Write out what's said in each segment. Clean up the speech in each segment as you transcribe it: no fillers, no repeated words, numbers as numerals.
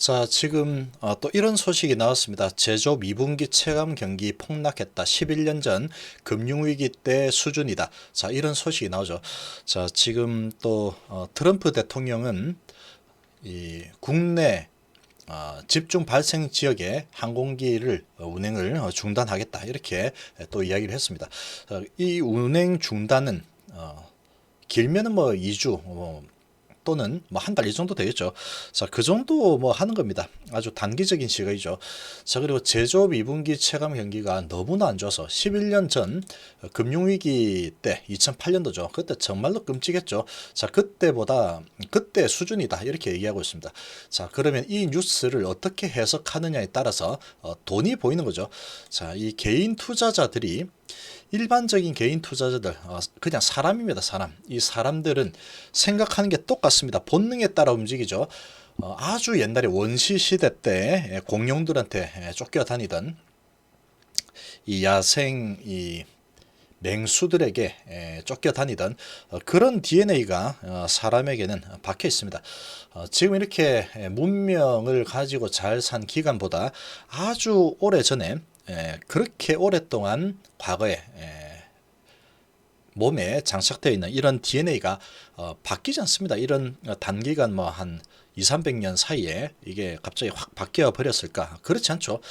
자, 지금 또 이런 소식이 나왔습니다. 제조업 2분기 체감 경기 폭락했다. 11년 전 금융위기 때 수준이다. 자, 이런 소식이 나오죠. 자, 지금 또 트럼프 대통령은 이 국내 집중 발생 지역의 항공기를 운행을 중단하겠다. 이렇게 또 이야기를 했습니다. 이 운행 중단은 길면은 뭐 2주, 또는 뭐 한 달 이 정도 되겠죠. 자, 그 정도 뭐 하는 겁니다. 아주 단기적인 시각이죠. 자, 그리고 제조업 2분기 체감 경기가 너무나 안 좋아서 11년 전 금융위기 때 2008년도죠. 그때 정말로 끔찍했죠. 자, 그때 수준이다. 이렇게 얘기하고 있습니다. 자, 그러면 이 뉴스를 어떻게 해석하느냐에 따라서 돈이 보이는 거죠. 자, 이 개인 투자자들이 일반적인 개인 투자자들, 그냥 사람입니다. 사람. 이 사람들은 생각하는 게 똑같습니다. 본능에 따라 움직이죠. 아주 옛날에 원시 시대 때 공룡들한테 쫓겨다니던 이 야생 이 맹수들에게 쫓겨다니던 그런 DNA가 사람에게는 박혀 있습니다. 지금 이렇게 문명을 가지고 잘 산 기간보다 아주 오래 전에 그렇게 오랫동안 과거에 몸에 장착되어 있는 이런 DNA가 바뀌지 않습니다. 이런 단기간 뭐 한 2, 300년 사이에 이게 갑자기 확 바뀌어 버렸을까? 그렇지 않죠.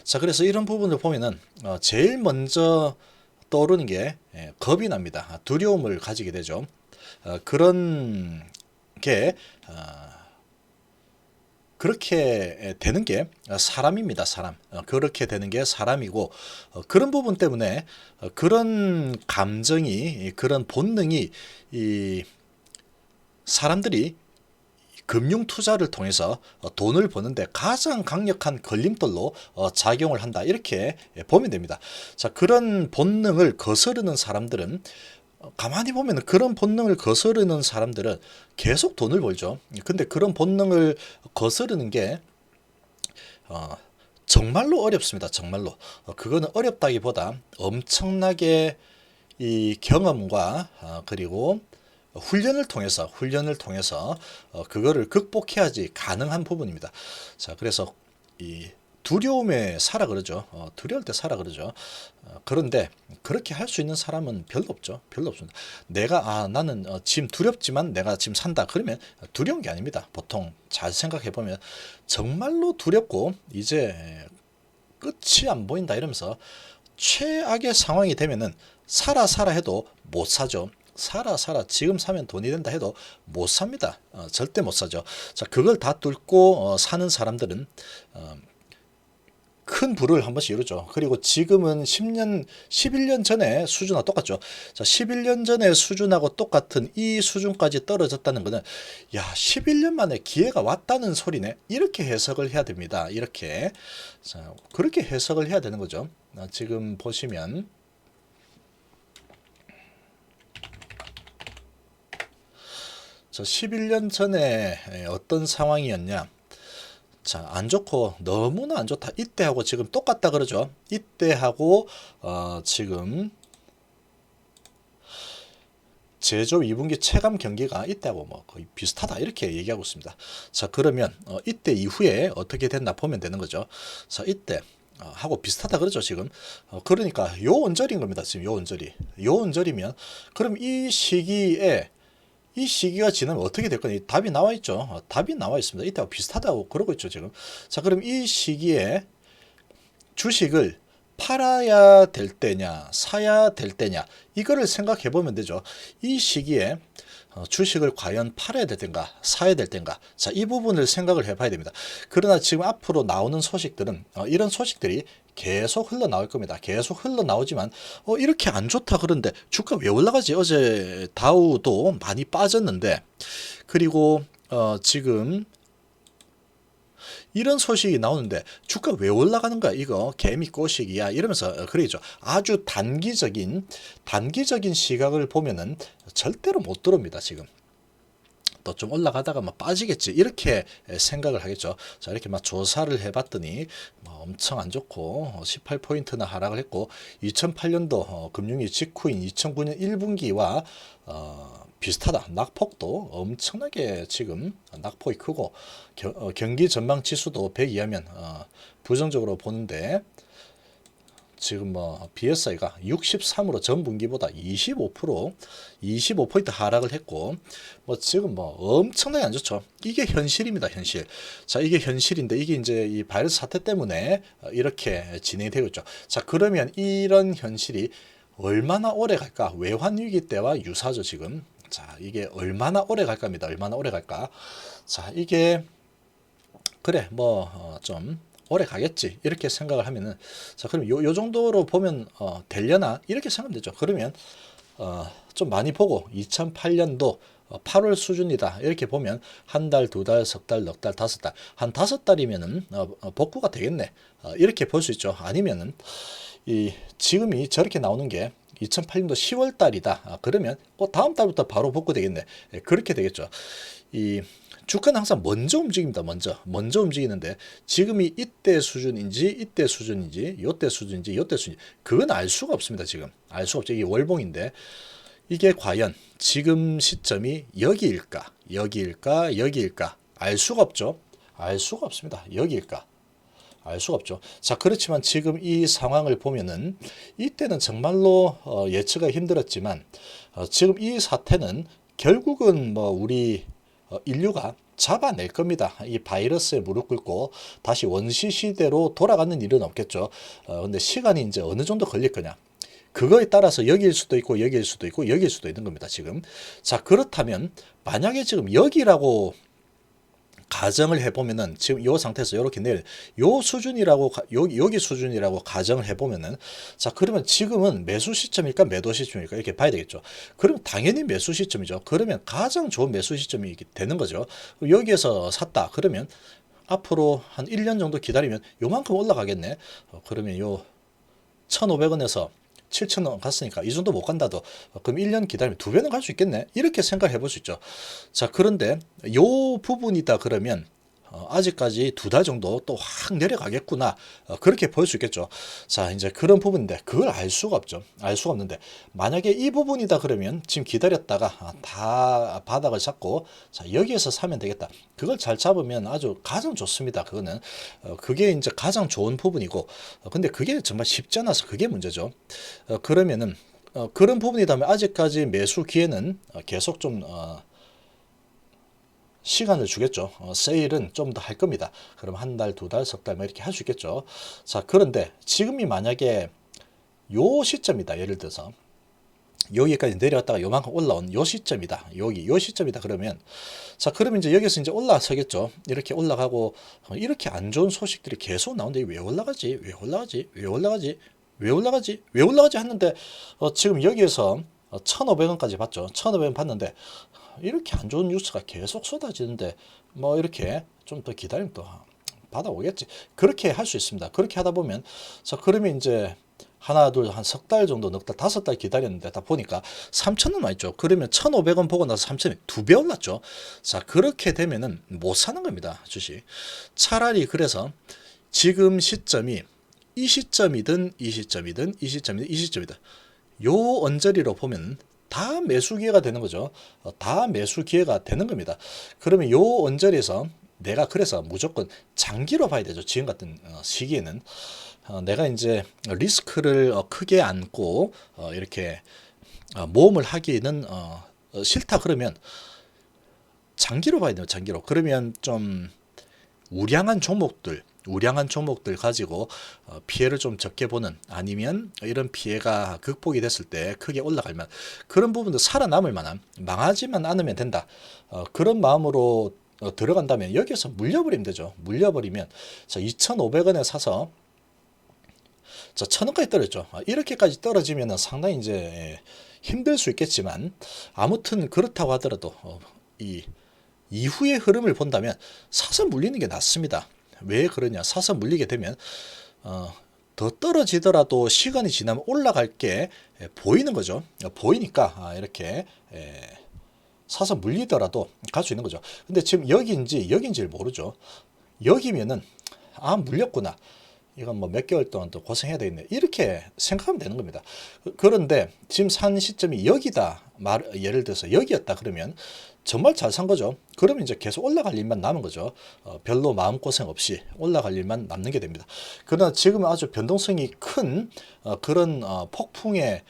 자, 그래서 이런 부분을 보면은 제일 먼저 떠오르는 게 겁이 납니다. 두려움을 가지게 되죠. 그런 게 그렇게 되는 게 사람입니다. 사람. 그렇게 되는 게 사람이고 그런 부분 때문에 그런 감정이 그런 본능이 이 사람들이 금융 투자를 통해서 돈을 버는데 가장 강력한 걸림돌로 작용을 한다. 이렇게 보면 됩니다. 자, 그런 본능을 거스르는 사람들은 가만히 보면 그런 본능을 거스르는 사람들은 계속 돈을 벌죠. 근데 그런 본능을 거스르는 게 정말로 어렵습니다. 정말로. 그거는 어렵다기보다 엄청나게 이 경험과 그리고 훈련을 통해서 그거를 극복해야지 가능한 부분입니다. 자, 그래서 이 두려움에 살아 그러죠. 두려울 때 살아 그러죠. 그런데 그렇게 할 수 있는 사람은 별로 없죠. 별로 없습니다. 나는 지금 두렵지만 내가 지금 산다. 그러면 두려운 게 아닙니다. 보통 잘 생각해 보면 정말로 두렵고 이제 끝이 안 보인다 이러면서 최악의 상황이 되면은 살아 해도 못 사죠. 살아 지금 사면 돈이 된다 해도 못 삽니다. 절대 못 사죠. 자, 그걸 다 뚫고 사는 사람들은 큰 부를 한 번씩 이루죠. 그리고 지금은 11년 전에 수준하고 똑같죠. 자, 11년 전에 수준하고 똑같은 이 수준까지 떨어졌다는 것은, 야, 11년 만에 기회가 왔다는 소리네. 이렇게 해석을 해야 됩니다. 이렇게. 자, 그렇게 해석을 해야 되는 거죠. 지금 보시면, 11년 전에 어떤 상황이었냐. 자, 안 좋고 너무나 안 좋다. 이때하고 지금 똑같다 그러죠. 이때하고 지금 제조 2분기 체감 경기가 이때하고 뭐 거의 비슷하다 이렇게 얘기하고 있습니다. 자, 그러면 이때 이후에 어떻게 됐나 보면 되는 거죠. 자, 이때 하고 비슷하다 그러죠 지금. 그러니까 요 언저리인 겁니다. 지금 요 언저리면 그럼 이 시기가 지나면 어떻게 될 거냐? 답이 나와 있죠. 답이 나와 있습니다. 이때하고 비슷하다고 그러고 있죠, 지금. 자, 그럼 이 시기에 주식을 팔아야 될 때냐, 사야 될 때냐, 이거를 생각해 보면 되죠. 이 시기에 주식을 과연 팔아야 될 텐가, 사야 될 텐가. 자, 이 부분을 생각을 해봐야 됩니다. 그러나 지금 앞으로 나오는 소식들은 이런 소식들이 계속 흘러나올 겁니다. 계속 흘러나오지만 이렇게 안 좋다 그런데 주가 왜 올라가지? 어제 다우도 많이 빠졌는데 그리고 지금 이런 소식이 나오는데 주가 왜 올라가는 거야? 이거 개미 꼬시기야 이러면서 그러죠. 아주 단기적인 시각을 보면은 절대로 못 들어옵니다. 지금 또 좀 올라가다가 막 빠지겠지 이렇게 생각을 하겠죠. 자, 이렇게 막 조사를 해봤더니 뭐 엄청 안 좋고 18포인트나 하락을 했고 2008년도 금융위 직후인 2009년 1분기와 비슷하다. 낙폭도 엄청나게 지금 낙폭이 크고 경기 전망 지수도 100 이하면 부정적으로 보는데 지금 뭐 BSI가 63으로 전 분기보다 25% 하락을 했고 뭐 지금 뭐 엄청나게 안 좋죠. 이게 현실입니다, 현실. 자, 이게 현실인데 이게 이제 이 바이러스 사태 때문에 이렇게 진행이 되고 있죠. 자, 그러면 이런 현실이 얼마나 오래 갈까? 외환 위기 때와 유사죠, 지금. 자, 이게 얼마나 오래 갈까입니다. 얼마나 오래 갈까? 자, 이게 그래 뭐 좀 오래 가겠지 이렇게 생각을 하면은 자, 그럼 요 정도로 보면 되려나 이렇게 생각하면 되죠. 그러면 좀 많이 보고 2008년도 8월 수준이다 이렇게 보면 한 달, 두 달, 석 달, 넉 달, 다섯 달, 한 다섯 달이면은 복구가 되겠네 이렇게 볼 수 있죠. 아니면은 이 지금이 저렇게 나오는 게 2008년도 10월 달이다. 그러면 다음 달부터 바로 복구되겠네. 그렇게 되겠죠. 이 주가는 항상 먼저 움직입니다. 먼저 움직이는데 지금이 이때 수준인지 이때 수준인지 요때 수준인지 요때 수준인지 그건 알 수가 없습니다. 지금 알 수가 없죠. 이게 월봉인데 이게 과연 지금 시점이 여기일까 알 수가 없죠. 알 수가 없습니다. 여기일까 알 수가 없죠. 자, 그렇지만 지금 이 상황을 보면은 이때는 정말로 예측하기 힘들었지만 지금 이 사태는 결국은 뭐 우리 인류가 잡아낼 겁니다. 이 바이러스에 무릎 꿇고 다시 원시 시대로 돌아가는 일은 없겠죠. 근데 시간이 이제 어느 정도 걸릴 거냐. 그거에 따라서 여기일 수도 있고 여기일 수도 있고 여기일 수도 있는 겁니다. 지금. 자, 그렇다면 만약에 지금 여기라고 가정을 해보면은 지금 이 상태에서 이렇게 내일 요 수준이라고 여기 수준이라고 가정을 해보면은 자, 그러면 지금은 매수 시점일까 매도 시점일까 이렇게 봐야 되겠죠. 그러면 당연히 매수 시점이죠. 그러면 가장 좋은 매수 시점이 되는 거죠. 여기에서 샀다 그러면 앞으로 한 1년 정도 기다리면 요만큼 올라가겠네. 그러면 요 1,500원에서 7,000원 갔으니까 이 정도 못 간다도 그럼 1년 기다리면 2배는 갈 수 있겠네 이렇게 생각해 볼 수 있죠. 자, 그런데 요 부분이다 그러면 아직까지 2달 정도 또 확 내려가겠구나 그렇게 볼 수 있겠죠. 자, 이제 그런 부분인데 그걸 알 수가 없죠. 알 수가 없는데 만약에 이 부분이다 그러면 지금 기다렸다가 다 바닥을 잡고 자, 여기에서 사면 되겠다. 그걸 잘 잡으면 아주 가장 좋습니다. 그거는 그게 이제 가장 좋은 부분이고 근데 그게 정말 쉽지 않아서 그게 문제죠. 그러면은 그런 부분이라면 아직까지 매수 기회는 계속 좀 시간을 주겠죠. 세일은 좀 더 할 겁니다. 그럼 한 달, 두 달, 석 달, 뭐 이렇게 할 수 있겠죠. 자, 그런데 지금이 만약에 요 시점이다. 예를 들어서 여기까지 내려왔다가 요만큼 올라온 요 시점이다. 요 시점이다. 그러면 자, 그러면 이제 여기서 이제 올라서겠죠. 이렇게 올라가고 이렇게 안 좋은 소식들이 계속 나오는데 왜 올라가지? 왜 올라가지? 왜 올라가지? 왜 올라가지? 왜 올라가지? 하는데 지금 여기에서 1,500원까지 봤죠. 1,500원 봤는데 이렇게 안 좋은 뉴스가 계속 쏟아지는데 뭐 이렇게 좀 더 기다리면 또 받아오겠지. 그렇게 할 수 있습니다. 그렇게 하다 보면 자, 그러면 이제 하나 둘 한 석 달 정도 넉 달 다섯 달 기다렸는데 다 보니까 3,000원 와있죠. 그러면 1,500원 보고 나서 3,000원이 2배 올랐죠. 자, 그렇게 되면은 못 사는 겁니다. 주식. 차라리 그래서 지금 시점이 이 시점이든 이 시점이든 이 시점이든 이 시점이든 요 언저리로 보면 다 매수 기회가 되는 거죠. 다 매수 기회가 되는 겁니다. 그러면 요 언저리에서 내가 그래서 무조건 장기로 봐야 되죠. 지금 같은 시기에는 내가 이제 리스크를 크게 안고 이렇게 모험을 하기는 싫다 그러면 장기로 봐야 돼요. 장기로. 그러면 좀 우량한 종목들 가지고 피해를 좀 적게 보는 아니면 이런 피해가 극복이 됐을 때 크게 올라갈만 그런 부분도 살아남을 만한 망하지만 않으면 된다. 그런 마음으로 들어간다면 여기서 물려버리면 되죠. 물려버리면 자, 2,500원에 사서 자, 1,000원까지 떨어졌죠. 이렇게까지 떨어지면 상당히 이제 힘들 수 있겠지만 아무튼 그렇다고 하더라도 이 이후의 흐름을 본다면 사서 물리는 게 낫습니다. 왜 그러냐? 사서 물리게 되면 더 떨어지더라도 시간이 지나면 올라갈 게 보이는 거죠. 보이니까 이렇게 사서 물리더라도 갈 수 있는 거죠. 근데 지금 여기인지 여기인지를 모르죠. 여기면은 아 물렸구나. 이건 뭐 몇 개월 동안 또 고생해야 되겠네. 이렇게 생각하면 되는 겁니다. 그런데 지금 산 시점이 여기다. 예를 들어서 여기였다 그러면 정말 잘 산 거죠. 그러면 이제 계속 올라갈 일만 남은 거죠. 별로 마음고생 없이 올라갈 일만 남는 게 됩니다. 그러나 지금은 아주 변동성이 큰 그런 폭풍의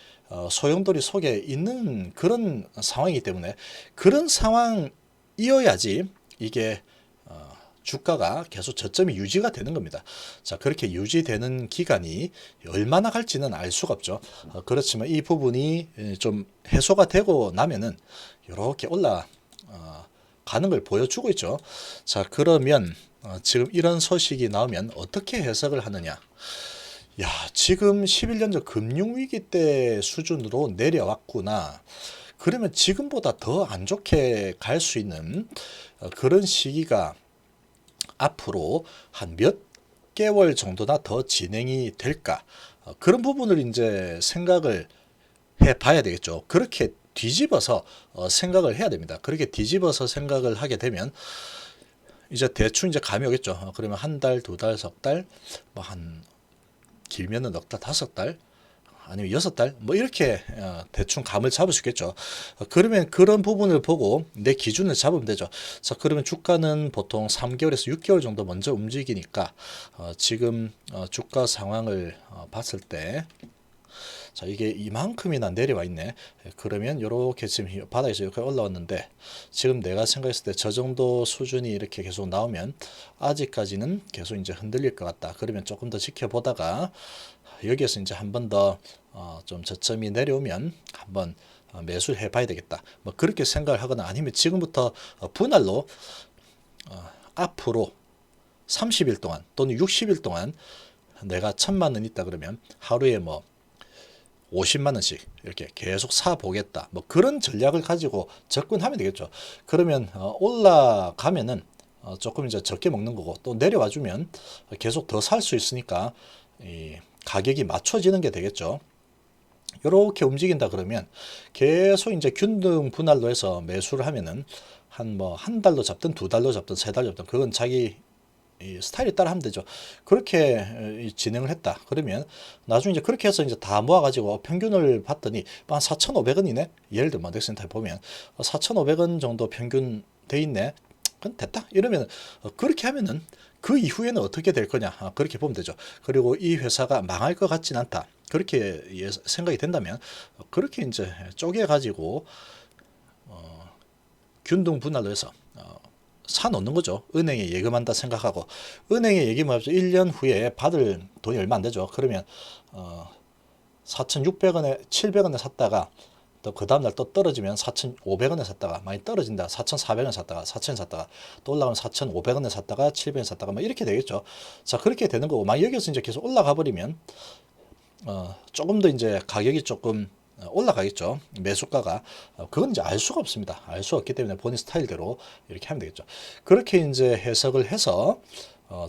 소용돌이 속에 있는 그런 상황이기 때문에 그런 상황이어야지 이게 주가가 계속 저점이 유지가 되는 겁니다. 자, 그렇게 유지되는 기간이 얼마나 갈지는 알 수가 없죠. 그렇지만 이 부분이 좀 해소가 되고 나면은 이렇게 올라가는 걸 보여주고 있죠. 자, 그러면 지금 이런 소식이 나오면 어떻게 해석을 하느냐? 야, 지금 11년 전 금융위기 때 수준으로 내려왔구나. 그러면 지금보다 더 안 좋게 갈 수 있는 그런 시기가 앞으로 한 몇 개월 정도나 더 진행이 될까? 그런 부분을 이제 생각을 해 봐야 되겠죠. 그렇게 뒤집어서 생각을 해야 됩니다. 그렇게 뒤집어서 생각을 하게 되면 이제 대충 이제 감이 오겠죠. 그러면 한 달, 두 달, 석 달, 뭐 한 길면은 넉 달, 다섯 달, 아니면 여섯 달, 뭐 이렇게 대충 감을 잡을 수 있겠죠. 그러면 그런 부분을 보고 내 기준을 잡으면 되죠. 자, 그러면 주가는 보통 3개월에서 6개월 정도 먼저 움직이니까 지금 주가 상황을 봤을 때 자, 이게 이만큼이나 내려와 있네. 그러면 이렇게 지금 바닥에서 이렇게 올라왔는데 지금 내가 생각했을 때 저 정도 수준이 이렇게 계속 나오면 아직까지는 계속 이제 흔들릴 것 같다. 그러면 조금 더 지켜보다가 여기에서 이제 한 번 더 좀 저점이 내려오면 한번 매수를 해봐야 되겠다. 뭐 그렇게 생각을 하거나 아니면 지금부터 분할로 앞으로 30일 동안 또는 60일 동안 내가 1,000만 원 있다 그러면 하루에 뭐 50만 원씩 이렇게 계속 사 보겠다. 뭐 그런 전략을 가지고 접근하면 되겠죠. 그러면 올라가면은 조금 이제 적게 먹는 거고 또 내려와 주면 계속 더 살 수 있으니까 이 가격이 맞춰지는 게 되겠죠. 이렇게 움직인다 그러면 계속 이제 균등 분할로 해서 매수를 하면은 한 달로 잡든 두 달로 잡든 세 달로 잡든 그건 자기 이 스타일에 따라 하면 되죠. 그렇게 진행을 했다. 그러면 나중에 이제 그렇게 해서 이제 다 모아가지고 평균을 봤더니 한 4,500원이네. 예를 들면 넥센터에 보면 4,500원 정도 평균 돼 있네. 그건 됐다. 이러면 그렇게 하면은 그 이후에는 어떻게 될 거냐. 그렇게 보면 되죠. 그리고 이 회사가 망할 것 같진 않다. 그렇게 생각이 된다면 그렇게 이제 쪼개가지고 균등 분할로 해서 사놓는 거죠. 은행에 예금한다 생각하고 은행에 예금하면 1년 후에 받을 돈이 얼마 안 되죠. 그러면 4,600원에 700원에 샀다가 또 그 다음날 또 떨어지면 4,500원에 샀다가 많이 떨어진다 4,400원 샀다가 4,000원 샀다가 또 올라가면 4,500원에 샀다가 700원 샀다가 뭐 이렇게 되겠죠. 자, 그렇게 되는 거고 막 여기서 이제 계속 올라가 버리면 조금 더 이제 가격이 조금 올라가겠죠. 매수가가. 그건 이제 알 수가 없습니다. 알 수 없기 때문에 본인 스타일대로 이렇게 하면 되겠죠. 그렇게 이제 해석을 해서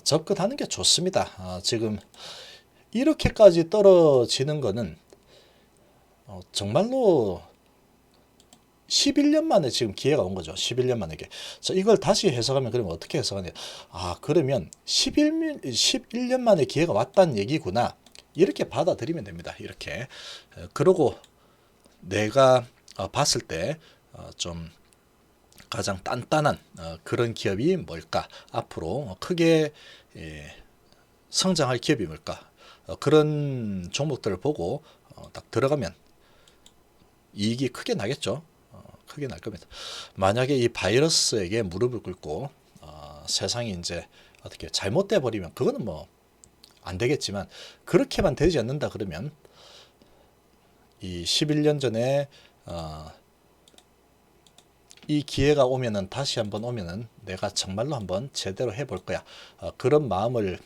접근하는 게 좋습니다. 지금 이렇게까지 떨어지는 거는 정말로 11년 만에 지금 기회가 온 거죠. 11년 만에 게. 자, 이걸 다시 해석하면 그러면 어떻게 해석하냐? 그러면 11년 만에 기회가 왔다는 얘기구나. 이렇게 받아들이면 됩니다. 이렇게. 그러고 내가 봤을 때 좀 가장 단단한 그런 기업이 뭘까? 앞으로 크게 성장할 기업이 뭘까? 그런 종목들을 보고 딱 들어가면 이익이 크게 나겠죠. 크게 날 겁니다. 만약에 이 바이러스에게 무릎을 꿇고 세상이 이제 어떻게 잘못돼 버리면 그거는 뭐 안 되겠지만 그렇게만 되지 않는다 그러면 이 11년 전에 이 기회가 오면은 다시 한번 오면은 내가 정말로 한번 제대로 해볼 거야. 그런 마음을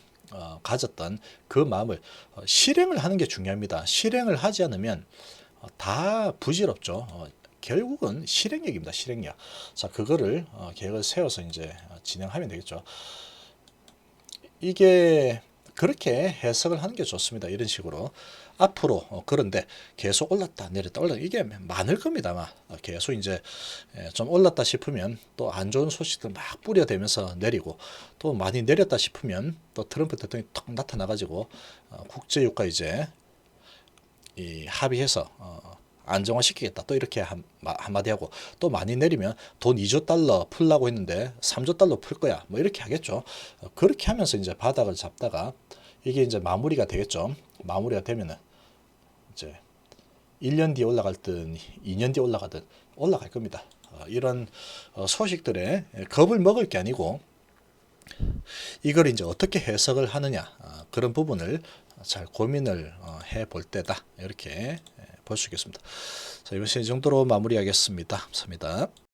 가졌던 그 마음을 실행을 하는 게 중요합니다. 실행을 하지 않으면 다 부질없죠. 결국은 실행력입니다. 실행력. 자, 그거를 계획을 세워서 이제 진행하면 되겠죠. 이게 그렇게 해석을 하는 게 좋습니다. 이런 식으로 앞으로 그런데 계속 올랐다 내렸다 올랐다 이게 많을 겁니다. 아마 계속 이제 좀 올랐다 싶으면 또 안 좋은 소식들 막 뿌려대면서 내리고 또 많이 내렸다 싶으면 또 트럼프 대통령이 탁 나타나가지고 국제유가 이제 이 합의해서 안정화시키겠다 또 이렇게 한마디 하고 또 많이 내리면 돈 2조 달러 풀라고 했는데 3조 달러 풀 거야 뭐 이렇게 하겠죠. 그렇게 하면서 이제 바닥을 잡다가 이게 이제 마무리가 되겠죠. 마무리가 되면은 이제 1년 뒤에 올라갈 듯 2년 뒤에 올라가든 올라갈 겁니다. 이런 소식들에 겁을 먹을 게 아니고 이걸 이제 어떻게 해석을 하느냐 그런 부분을 잘 고민을 해볼 때다 이렇게 볼 수 있겠습니다. 자, 이번 시간 이 정도로 마무리하겠습니다. 감사합니다.